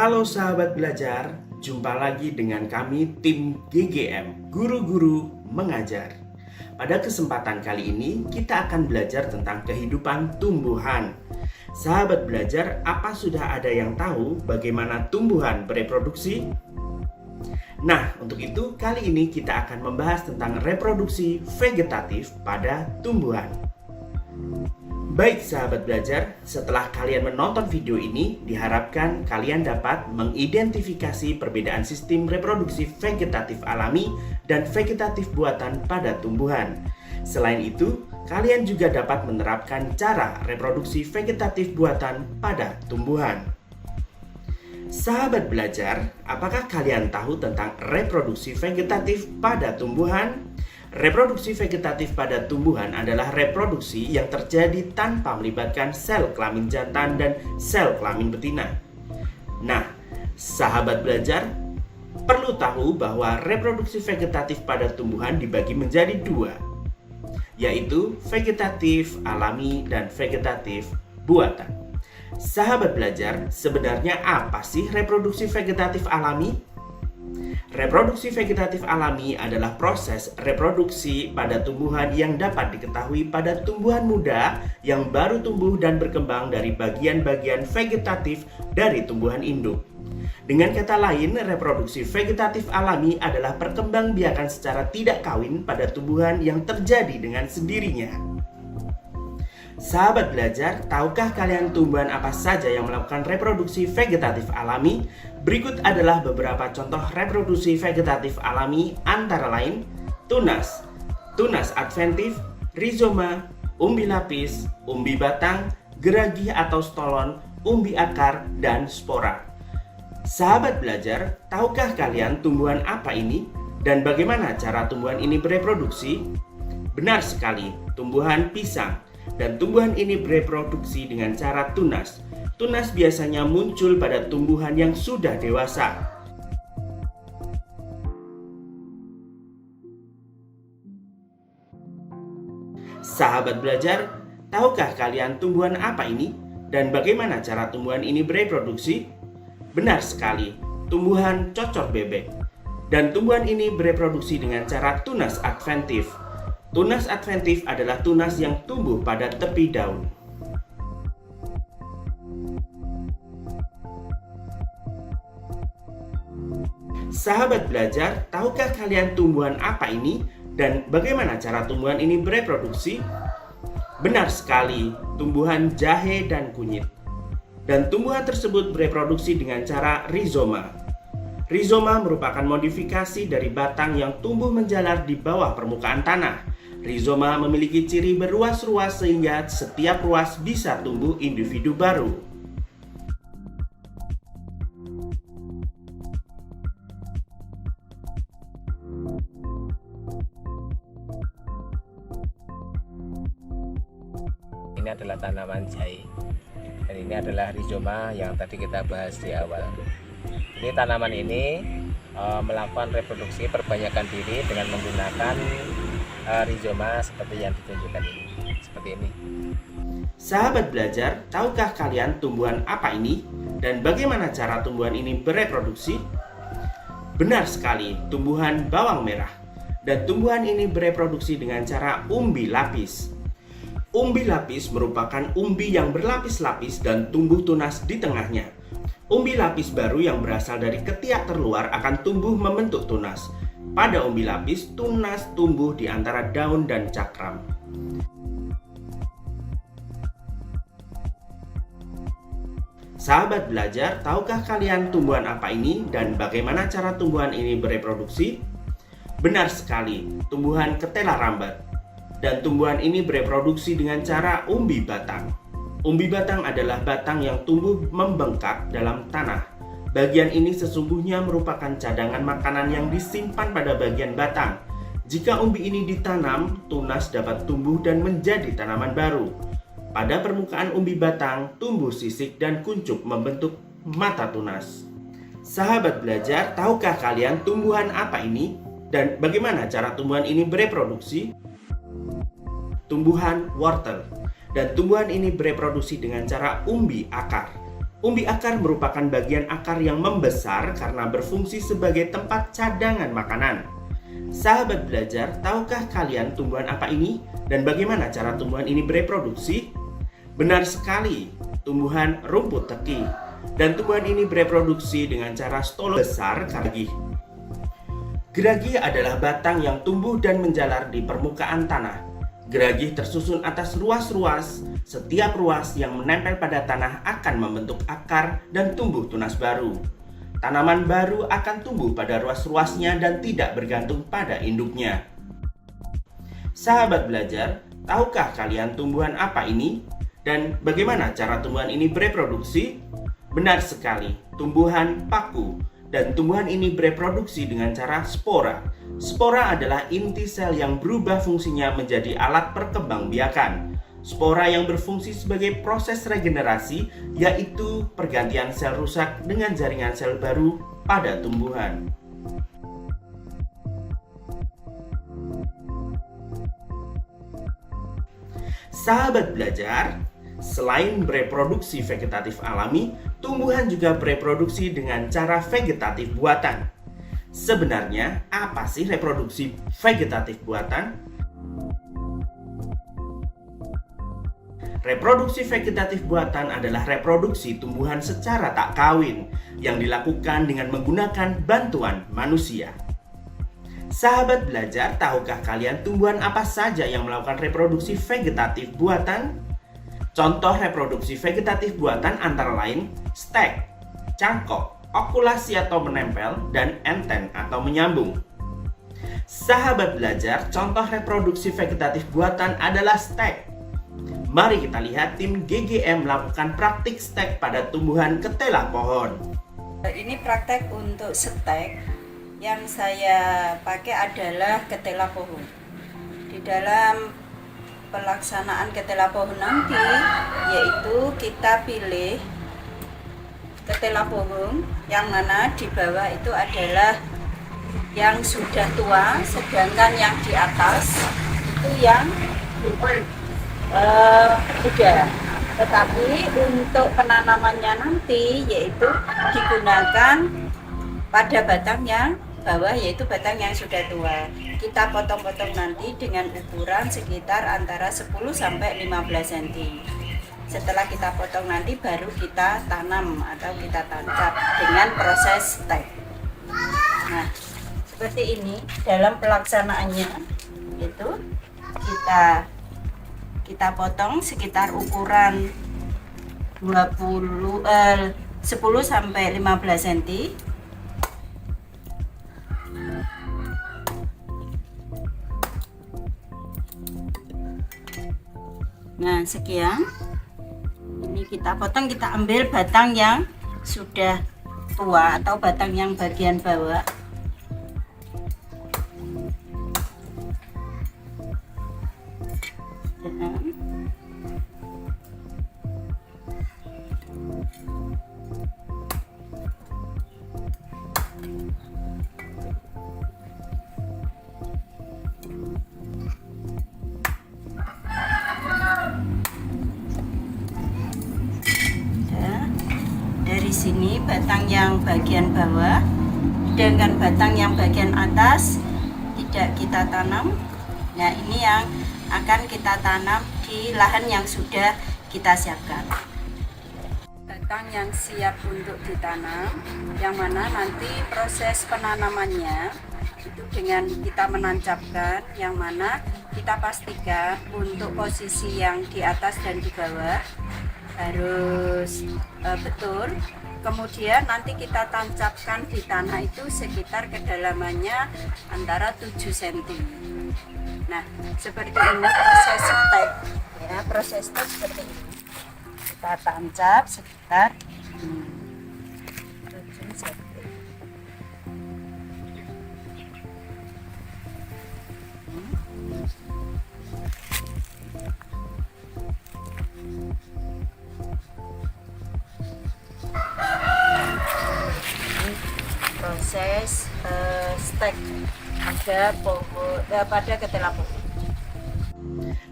Halo sahabat belajar, jumpa lagi dengan kami tim GGM, Guru-Guru Mengajar. Pada kesempatan kali ini kita akan belajar tentang kehidupan tumbuhan. Sahabat belajar, apa sudah ada yang tahu bagaimana tumbuhan bereproduksi? Nah, untuk itu kali ini kita akan membahas tentang reproduksi vegetatif pada tumbuhan. Baik sahabat belajar, setelah kalian menonton video ini, diharapkan kalian dapat mengidentifikasi perbedaan sistem reproduksi vegetatif alami dan vegetatif buatan pada tumbuhan. Selain itu, kalian juga dapat menerapkan cara reproduksi vegetatif buatan pada tumbuhan. Sahabat belajar, apakah kalian tahu tentang reproduksi vegetatif pada tumbuhan? Reproduksi vegetatif pada tumbuhan adalah reproduksi yang terjadi tanpa melibatkan sel kelamin jantan dan sel kelamin betina. Nah, sahabat belajar perlu tahu bahwa reproduksi vegetatif pada tumbuhan dibagi menjadi dua, yaitu vegetatif alami dan vegetatif buatan. Sahabat belajar, sebenarnya apa sih reproduksi vegetatif alami? Reproduksi vegetatif alami adalah proses reproduksi pada tumbuhan yang dapat diketahui pada tumbuhan muda yang baru tumbuh dan berkembang dari bagian-bagian vegetatif dari tumbuhan induk. Dengan kata lain, reproduksi vegetatif alami adalah perkembangbiakan secara tidak kawin pada tumbuhan yang terjadi dengan sendirinya. Sahabat belajar, tahukah kalian tumbuhan apa saja yang melakukan reproduksi vegetatif alami? Berikut adalah beberapa contoh reproduksi vegetatif alami antara lain tunas, tunas adventif, rizoma, umbi lapis, umbi batang, geragi atau stolon, umbi akar, dan spora. Sahabat belajar, tahukah kalian tumbuhan apa ini? Dan bagaimana cara tumbuhan ini bereproduksi? Benar sekali, tumbuhan pisang. Dan tumbuhan ini bereproduksi dengan cara tunas. Tunas biasanya muncul pada tumbuhan yang sudah dewasa. Sahabat belajar, tahukah kalian tumbuhan apa ini? Dan bagaimana cara tumbuhan ini bereproduksi? Benar sekali, tumbuhan cocor bebek. Dan tumbuhan ini bereproduksi dengan cara tunas adventif. Tunas adventif adalah tunas yang tumbuh pada tepi daun. Sahabat belajar, tahukah kalian tumbuhan apa ini dan bagaimana cara tumbuhan ini bereproduksi? Benar sekali, tumbuhan jahe dan kunyit. Dan tumbuhan tersebut bereproduksi dengan cara rizoma. Rizoma merupakan modifikasi dari batang yang tumbuh menjalar di bawah permukaan tanah. Rizoma memiliki ciri beruas-ruas sehingga setiap ruas bisa tumbuh individu baru. Ini adalah tanaman jahe dan ini adalah rizoma yang tadi kita bahas di awal. Ini tanaman ini melakukan reproduksi perbanyakan diri dengan menggunakan rizoma seperti yang ditunjukkan ini, seperti ini. Sahabat belajar, tahukah kalian tumbuhan apa ini dan bagaimana cara tumbuhan ini bereproduksi? Benar sekali, tumbuhan bawang merah. Dan tumbuhan ini bereproduksi dengan cara umbi lapis. Umbi lapis merupakan umbi yang berlapis-lapis dan tumbuh tunas di tengahnya. Umbi lapis baru yang berasal dari ketiak terluar akan tumbuh membentuk tunas. Pada umbi lapis, tunas tumbuh di antara daun dan cakram. Sahabat belajar, tahukah kalian tumbuhan apa ini dan bagaimana cara tumbuhan ini bereproduksi? Benar sekali, tumbuhan ketela rambat. Dan tumbuhan ini bereproduksi dengan cara umbi batang. Umbi batang adalah batang yang tumbuh membengkak dalam tanah. Bagian ini sesungguhnya merupakan cadangan makanan yang disimpan pada bagian batang. Jika umbi ini ditanam, tunas dapat tumbuh dan menjadi tanaman baru. Pada permukaan umbi batang, tumbuh sisik dan kuncup membentuk mata tunas. Sahabat belajar, tahukah kalian tumbuhan apa ini? Dan bagaimana cara tumbuhan ini bereproduksi? Tumbuhan wortel. Dan tumbuhan ini bereproduksi dengan cara umbi akar. Umbi akar merupakan bagian akar yang membesar karena berfungsi sebagai tempat cadangan makanan. Sahabat belajar, tahukah kalian tumbuhan apa ini dan bagaimana cara tumbuhan ini bereproduksi? Benar sekali, tumbuhan rumput teki. Dan tumbuhan ini bereproduksi dengan cara stolon besar geragi. Geragi adalah batang yang tumbuh dan menjalar di permukaan tanah. Geragi tersusun atas ruas-ruas. Setiap ruas yang menempel pada tanah akan membentuk akar dan tumbuh tunas baru. Tanaman baru akan tumbuh pada ruas-ruasnya dan tidak bergantung pada induknya. Sahabat belajar, tahukah kalian tumbuhan apa ini? Dan bagaimana cara tumbuhan ini bereproduksi? Benar sekali, tumbuhan paku. Dan tumbuhan ini bereproduksi dengan cara spora. Spora adalah inti sel yang berubah fungsinya menjadi alat perkembangbiakan. Spora yang berfungsi sebagai proses regenerasi, yaitu pergantian sel rusak dengan jaringan sel baru pada tumbuhan. Sahabat belajar, selain bereproduksi vegetatif alami, tumbuhan juga bereproduksi dengan cara vegetatif buatan. Sebenarnya, apa sih reproduksi vegetatif buatan? Reproduksi vegetatif buatan adalah reproduksi tumbuhan secara tak kawin yang dilakukan dengan menggunakan bantuan manusia. Sahabat belajar, tahukah kalian tumbuhan apa saja yang melakukan reproduksi vegetatif buatan? Contoh reproduksi vegetatif buatan antara lain stek, cangkok, okulasi atau menempel, dan enten atau menyambung. Sahabat belajar, contoh reproduksi vegetatif buatan adalah stek. Mari kita lihat tim GGM melakukan praktik stek pada tumbuhan ketela pohon. Ini praktek untuk stek yang saya pakai adalah ketela pohon. Di dalam pelaksanaan ketela pohon nanti, yaitu kita pilih ketela pohon yang mana di bawah itu adalah yang sudah tua, sedangkan yang di atas itu yang muda. Tetapi untuk penanamannya nanti yaitu digunakan pada batang yang bawah, yaitu batang yang sudah tua. Kita potong-potong nanti dengan ukuran sekitar antara 10 sampai 15 cm. Setelah kita potong nanti baru kita tanam atau kita tancap dengan proses stek. Nah, seperti ini dalam pelaksanaannya itu kita potong sekitar ukuran 10 sampai 15 cm. Nah, sekian. Ini kita potong, kita ambil batang yang sudah tua atau batang yang bagian bawah. Dari sini batang yang bagian bawah dengan batang yang bagian atas tidak kita tanam. Nah, ini yang akan kita tanam di lahan yang sudah kita siapkan. Batang yang siap untuk ditanam, yang mana nanti proses penanamannya itu dengan kita menancapkan, yang mana kita pastikan untuk posisi yang di atas dan di bawah harus betul. Kemudian nanti kita tancapkan di tanah itu sekitar kedalamannya antara 7 cm. Nah, seperti ini proses stek ya, proses stek seperti ini. Kita tancap sekitar 7 cm. Proses stek pada ketela pohon.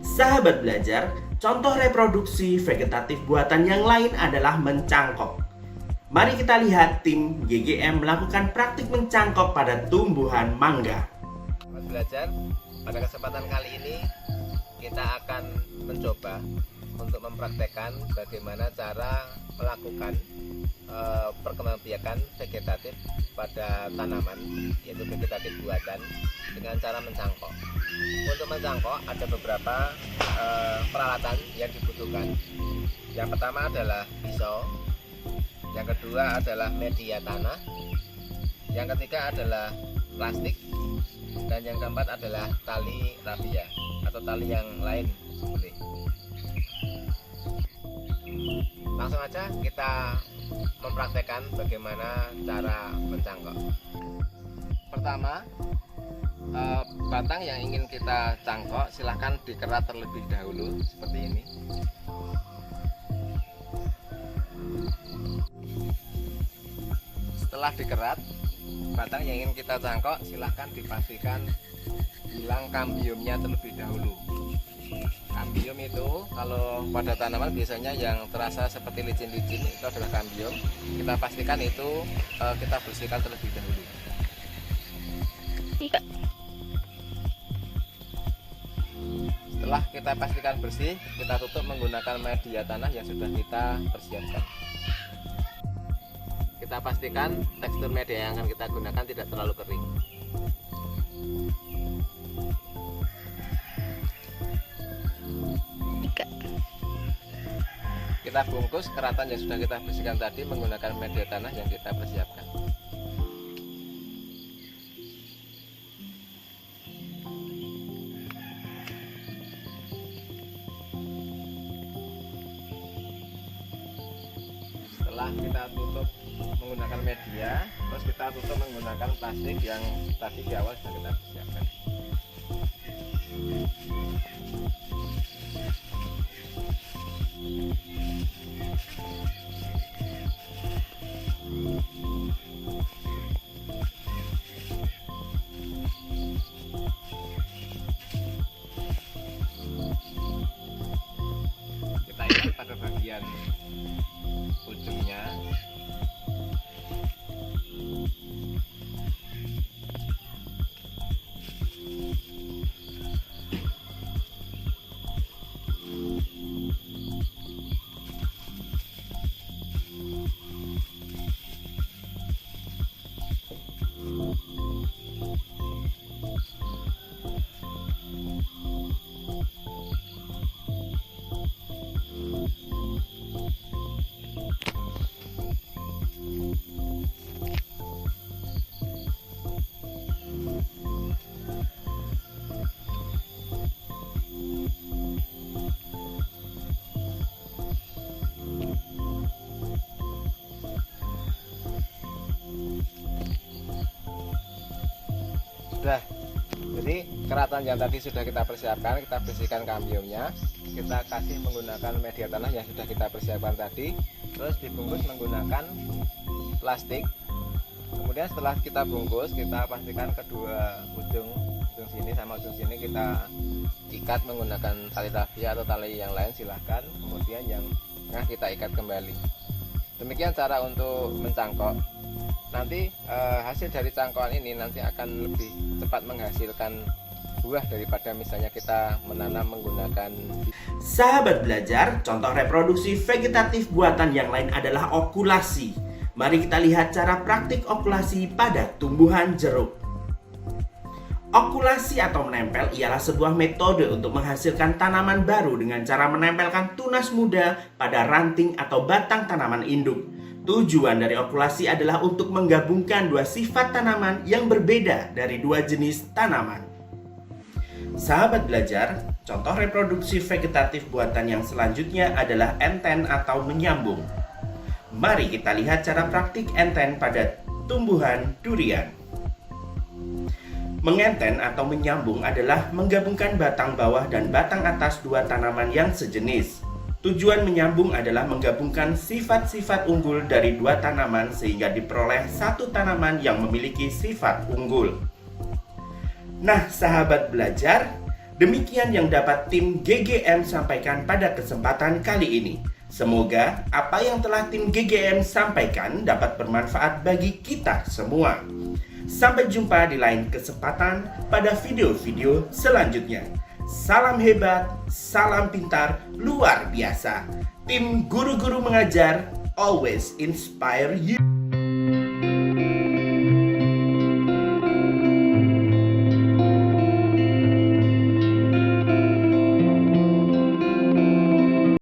Sahabat belajar, contoh reproduksi vegetatif buatan yang lain adalah mencangkok. Mari kita lihat tim GGM melakukan praktik mencangkok pada tumbuhan mangga. Sahabat belajar, pada kesempatan kali ini kita akan mencoba untuk mempraktekkan bagaimana cara melakukan perkembangbiakan vegetatif pada tanaman, yaitu vegetatif buatan, dengan cara mencangkok. Untuk mencangkok ada beberapa peralatan yang dibutuhkan. Yang pertama adalah pisau, yang kedua adalah media tanah, yang ketiga adalah plastik, dan yang keempat adalah tali rafia atau tali yang lain seperti. Langsung aja kita mempraktekkan bagaimana cara mencangkok. Pertama, batang yang ingin kita cangkok silahkan dikerat terlebih dahulu seperti ini. Setelah dikerat, batang yang ingin kita cangkok silahkan dipastikan hilang kambiumnya terlebih dahulu. Kambium itu kalau pada tanaman biasanya yang terasa seperti licin-licin itu adalah kambium. Kita pastikan itu kita bersihkan terlebih dahulu. Setelah kita pastikan bersih, kita tutup menggunakan media tanah yang sudah kita persiapkan. Kita pastikan tekstur media yang akan kita gunakan tidak terlalu kering. Kita bungkus keratan yang sudah kita bersihkan tadi menggunakan media tanah yang kita persiapkan. Setelah kita tutup menggunakan media, terus kita tutup menggunakan plastik yang tadi di awal sudah kita persiapkan. Kita ikat pada bagian ujungnya. Sudah, jadi keratan yang tadi sudah kita persiapkan, kita bersihkan kambiumnya, kita kasih menggunakan media tanah yang sudah kita persiapkan tadi, terus dibungkus menggunakan plastik. Kemudian setelah kita bungkus, kita pastikan kedua ujung sini sama ujung sini kita ikat menggunakan tali rafia atau tali yang lain silahkan. Kemudian yang tengah kita ikat kembali. Demikian cara untuk mencangkok. Nanti hasil dari cangkokan ini nanti akan lebih cepat menghasilkan buah daripada misalnya kita menanam menggunakan. Sahabat belajar, contoh reproduksi vegetatif buatan yang lain adalah okulasi. Mari kita lihat cara praktik okulasi pada tumbuhan jeruk. Okulasi atau menempel ialah sebuah metode untuk menghasilkan tanaman baru dengan cara menempelkan tunas muda pada ranting atau batang tanaman induk. Tujuan dari okulasi adalah untuk menggabungkan dua sifat tanaman yang berbeda dari dua jenis tanaman. Sahabat belajar, contoh reproduksi vegetatif buatan yang selanjutnya adalah enten atau menyambung. Mari kita lihat cara praktik enten pada tumbuhan durian. Mengenten atau menyambung adalah menggabungkan batang bawah dan batang atas dua tanaman yang sejenis. Tujuan menyambung adalah menggabungkan sifat-sifat unggul dari dua tanaman sehingga diperoleh satu tanaman yang memiliki sifat unggul. Nah, sahabat belajar, demikian yang dapat tim GGM sampaikan pada kesempatan kali ini. Semoga apa yang telah tim GGM sampaikan dapat bermanfaat bagi kita semua. Sampai jumpa di lain kesempatan pada video-video selanjutnya. Salam hebat, salam pintar, luar biasa. Tim Guru-Guru Mengajar always inspire you.